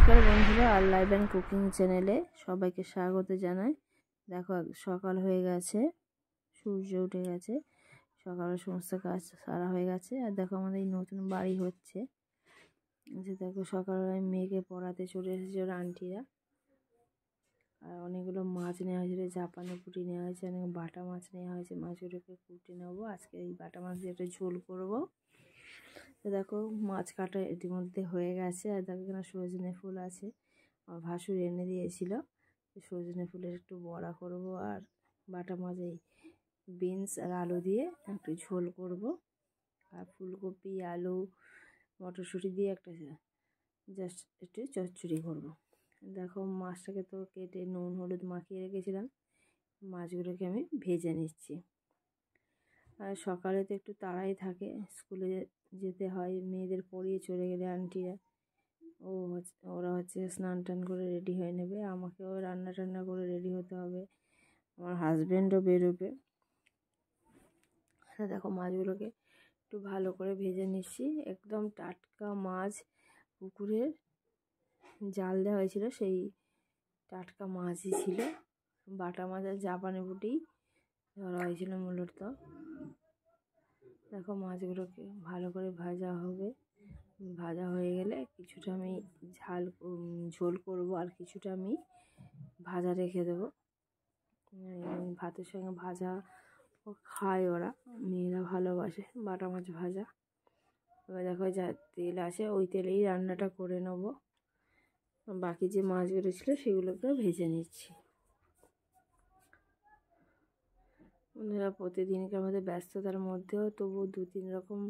নমস্কার বন্ধুরা, আর live and cooking চ্যানেলে সবাইকে স্বাগত জানাই। দেখো সকাল হয়ে গেছে, সূর্য উঠে গেছে, সকালের সমস্ত কাজ সারা হয়ে গেছে। আর দেখো আমাদের এই নতুন বাড়ি হচ্ছে, যে দেখো সকালবেলায় মেয়েকে পড়াতে চলে এসেছে ওর আন্টিরা। আর অনেকগুলো মাছ নেওয়া হয়েছিল, জাপানি পুঁটি নেওয়া হয়েছে, অনেক বাটা মাছ নেওয়া হয়েছে। মাছগুলোকে কুটে নেবো, আজকে এই বাটা মাছ দিয়ে একটা ঝোল করবো। তো দেখো মাছ কাটা ইতিমধ্যে হয়ে গেছে। আর দেখো এখানে সজনে ফুল আছে, আমার ভাসুর এনে দিয়েছিল। সজনে ফুলের একটু বড়া করব, আর বাটা মাছ এই বিনস আর আলু দিয়ে একটু ঝোল করব। আর ফুলকপি, আলু, মটরশুঁটি দিয়ে একটা জাস্ট একটু চচ্চড়ি করব। দেখো মাছটাকে তো কেটে নুন হলুদ মাখিয়ে রেখেছিলাম, মাছগুলোকে আমি ভেজে নিচ্ছি। আর সকালে তো একটু তাড়াই থাকে, স্কুলে যেতে হয়, মেয়েদের পড়িয়ে চলে গেলে আন্টিরা ওরা হচ্ছে স্নান টান করে রেডি হয়ে নেবে, আমাকেও রান্না টান্না করে রেডি হতে হবে, আমার হাজব্যান্ডও বেরোবে। দেখো মাছগুলোকে একটু ভালো করে ভেজে নিচ্ছি। একদম টাটকা মাছ, পুকুরের জাল দেওয়া হয়েছিল, সেই টাটকা মাছই ছিল। বাটা মাছ আর জাপানি পুঁটি ধরা হয়েছিল মূলত। দেখো মাছগুলোকে ভালো করে ভাজা হবে, ভাজা হয়ে গেলে কিছুটা আমি ঝোল করব, আর কিছুটা আমি ভাজা রেখে দেবো। ভাতের সঙ্গে ভাজা খায় ওরা, মেয়েরা ভালোবাসে বাটা মাছ ভাজা। এবার দেখো যা তেল আছে ওই তেলেই রান্নাটা করে নেব। বাকি যে মাছগুলো ছিল সেগুলোকে ভেজে নিচ্ছি। বন্ধুরা, প্রতিদিনকার মধ্যে ব্যস্ততার মধ্যেও তবু 2-3 রকম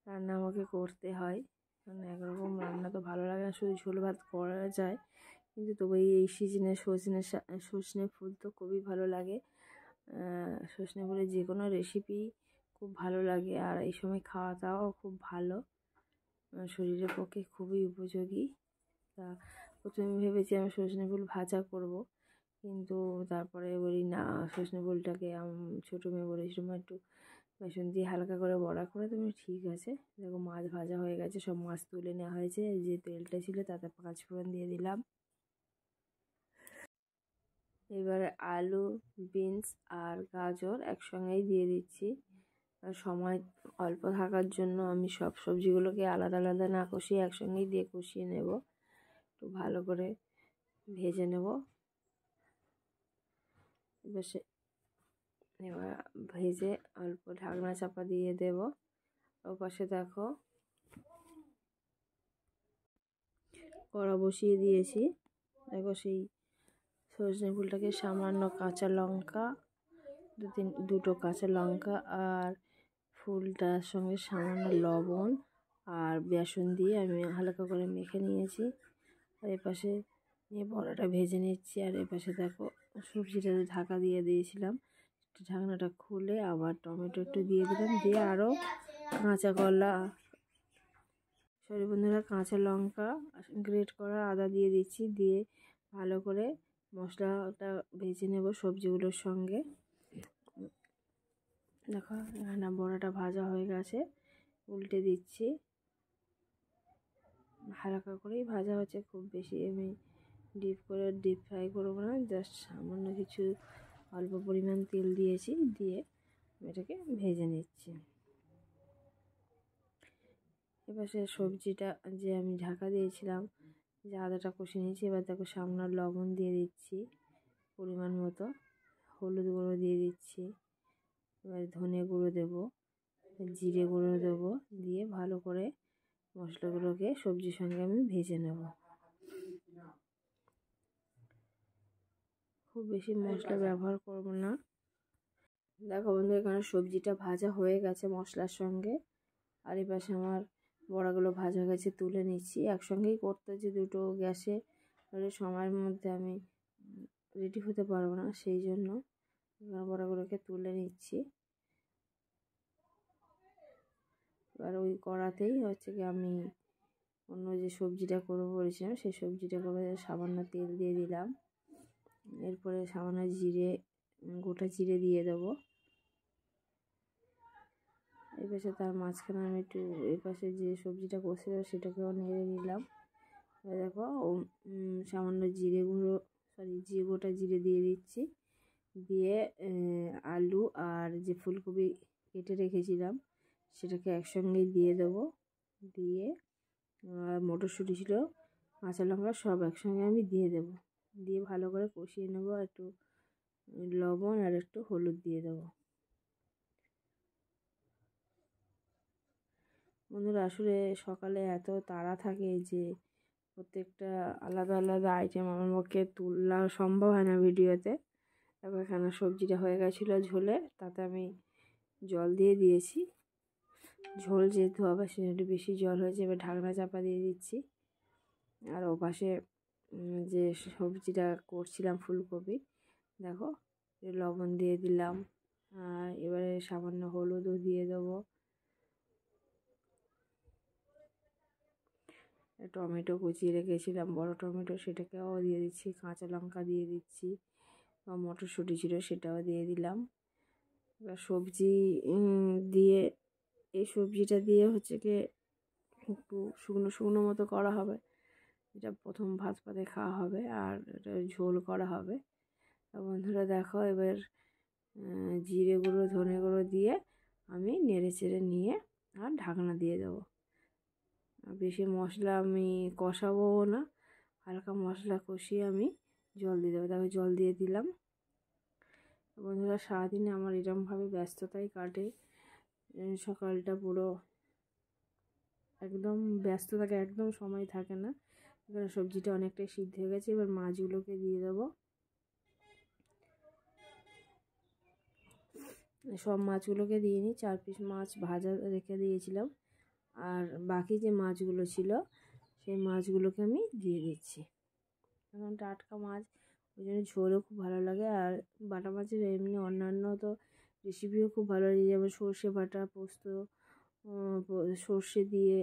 রান্না আমাকে করতে হয়, কারণ একরকম রান্না তো ভালো লাগে না, শুধু ঝোল ভাত করা যায়। কিন্তু তবু এই সিজনে সজনে ফুল তো খুবই ভালো লাগে। সজনে ফুলের যে কোনো রেসিপি খুব ভালো লাগে, আর এই সময় খাওয়া দাওয়াও খুব ভালো, শরীরের পক্ষে খুবই উপযোগী। তা প্রথমে ভেবেছি আমি সজনে ফুল ভাজা করব, কিন্তু তারপরে বলি না, সজনে ফুলটাকে ছোটো মেয়ে বলেছিল একটু বেসন দিয়ে হালকা করে বড়া করে তুমি, ঠিক আছে। দেখো মাছ ভাজা হয়ে গেছে, সব মাছ তুলে নেওয়া হয়েছে। যে তেলটা ছিল তাতে 5 ফোড়ন দিয়ে দিলাম। এবারে আলু, বিনস আর গাজর একসঙ্গেই দিয়ে দিচ্ছি। সময় অল্প থাকার জন্য আমি সব সবজিগুলোকে আলাদা আলাদা না কষিয়ে একসঙ্গেই দিয়ে কষিয়ে নেব, একটু ভালো করে ভেজে নেব। এবার ভেজে অল্প ঢাকনা চাপা দিয়ে দেব। ওপাশে দেখো কড়া বসিয়ে দিয়েছি। দেখো সেই সজনে ফুলটাকে সামান্য কাঁচা লঙ্কা, দুটো কাঁচা লঙ্কা আর ফুলটার সঙ্গে সামান্য লবণ আর বেসন দিয়ে আমি হালকা করে মেখে নিয়েছি। আর এপাশে নিয়ে বড়াটা ভেজে নিচ্ছি। আর এপাশে দেখো সবজিটাতে ঢাকা দিয়ে দিয়েছিলাম, ঢাকনাটা খুলে আবার টমেটো একটু দিয়ে দিলাম, দিয়ে আরও কাঁচা কলা, বন্ধুরা কাঁচা লঙ্কা, গ্রেট করা আদা দিয়ে দিচ্ছি, দিয়ে ভালো করে মশলাটা ভেজে নেব সবজিগুলোর সঙ্গে। দেখো এখানে বড়াটা ভাজা হয়ে গেছে, উল্টে দিচ্ছি। হালকা করেই ভাজা হচ্ছে, খুব বেশি আমি ডিপ ফ্রাই করবো না, জাস্ট সামান্য কিছু অল্প পরিমাণ তেল দিয়েছি, দিয়ে এটাকে ভেজে নিচ্ছি। এবার সে সবজিটা যে আমি ঢাকা দিয়েছিলাম, যে আদাটা কষে নিয়েছি, এবার দেখো সামান্য লবণ দিয়ে দিচ্ছি পরিমাণ মতো, হলুদ গুঁড়ো দিয়ে দিচ্ছি, এবার ধনে গুঁড়ো দেবো, জিরে গুঁড়ো দেবো, দিয়ে ভালো করে মশলাগুলোকে সবজির সঙ্গে আমি ভেজে নেব। খুব বেশি মশলা ব্যবহার করব না। দেখো বন্ধু, এখানে সবজিটা ভাজা হয়ে গেছে মশলার সঙ্গে, আর এই পাশে আমার বড়াগুলো ভাজা গেছে, তুলে নিচ্ছি। একসঙ্গেই করতে হচ্ছে দুটো গ্যাসে, তাহলে সময়ের মধ্যে আমি রেডি হতে পারবো না, সেই জন্য বড়াগুলোকে তুলে নিচ্ছি। এবার ওই কড়াতেই হচ্ছে কি আমি অন্য যে সবজিটা করবো বলেছিলাম, সেই সবজিটা করে সামান্য তেল দিয়ে দিলাম। এরপরে সামান্য গোটা জিরে দিয়ে দেবো। এই পাশে তার মাঝখানে আমি একটু এই পাশে যে সবজিটা কষে সেটাকেও নেড়ে নিলাম, দেখো সামান্য জিরে গুঁড়ো গোটা জিরে দিয়ে দিচ্ছি, দিয়ে আলু আর যে ফুলকপি কেটে রেখেছিলাম সেটাকে একসঙ্গে দিয়ে দেবো, দিয়ে মটরশুঁটি ছিল, কাঁচা লঙ্কা সব একসঙ্গে আমি দিয়ে দেবো, দিয়ে ভালো করে কষিয়ে নেবো। একটু লবণ আর একটু হলুদ দিয়ে দেবো। বন্ধুরা আসলে সকালে এত তাড়া থাকে যে প্রত্যেকটা আলাদা আলাদা আইটেম আমার পক্ষে তোলা সম্ভব হয় না ভিডিওতে। তারপর এখানে সবজিটা হয়ে গেছিলো ঝোলে, তাতে আমি জল দিয়ে দিয়েছি। ঝোল যেহেতু আবার সে একটু বেশি জল হয়েছে, এবার ঢাকনা চাপা দিয়ে দিচ্ছি। আর ওপাশে যে সবজিটা করছিলাম ফুলকপি, দেখো লবণ দিয়ে দিলাম, আর এবারে সামান্য হলুদও দিয়ে দেবো। টমেটো কুচিয়ে রেখেছিলাম, বড় টমেটো, সেটাকেও দিয়ে দিচ্ছি, কাঁচা লঙ্কা দিয়ে দিচ্ছি, বা মটরশুঁটি ছিল সেটাও দিয়ে দিলাম। এবার সবজি দিয়ে এই সবজিটা দিয়ে হচ্ছে কি একটু শুকনো শুকনো মতো করা হবে, এটা প্রথম ভাত পাতে খাওয়া হবে, আর এটা ঝোল করা হবে। বন্ধুরা দেখো এবার জিরে গুঁড়ো ধনে গুঁড়ো দিয়ে আমি নেড়ে চেড়ে নিয়ে আর ঢাকনা দিয়ে দেবো। বেশি মশলা আমি কষাবো না, হালকা মশলা কষিয়ে আমি জল দিয়ে দেবো। তারপরে জল দিয়ে দিলাম। বন্ধুরা সারাদিনে আমার এরকমভাবে ব্যস্ততাই কাটে, সকালটা পুরো একদম ব্যস্ত থাকে, একদম সময় থাকে না। এবার সবজিটা অনেকটাই সিদ্ধ হয়ে গেছে, এবার মাছগুলোকে দিয়ে দেবো। সব মাছগুলোকে দিয়ে নিই, 4 পিস মাছ ভাজা রেখে দিয়েছিলাম, আর বাকি যে মাছগুলো ছিল সেই মাছগুলোকে আমি দিয়ে দিচ্ছি। এখন টাটকা মাছ, ওই জন্য ঝোলও খুব ভালো লাগে। আর বাটা মাছের এমনি অন্যান্য তো রেসিপিও খুব ভালো লাগে, যেমন সর্ষে বাটা, পোস্ত, সর্ষে দিয়ে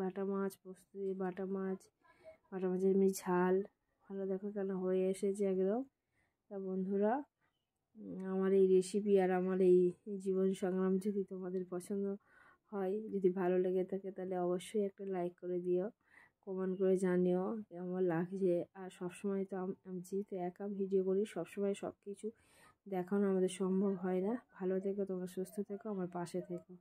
বাটা মাছ, পোস্ত দিয়ে বাটা মাছের এমনি ঝাল ভালো। দেখো কেন হয়ে এসেছে একদম। তা বন্ধুরা আমার এই রেসিপি আর আমার এই জীবন সংগ্রাম যদি তোমাদের পছন্দ হয়, যদি ভালো লেগে থাকে, তাহলে অবশ্যই একটা লাইক করে দিও, কমেন্ট করে জানিও কেমন লাগছে। আর সবসময় তো আমি যেহেতু একা ভিডিও করি, সবসময় সব কিছু দেখানো আমাদের সম্ভব হয় না। ভালো থেকো, তোমরা সুস্থ থেকো, আমার পাশে থেকো।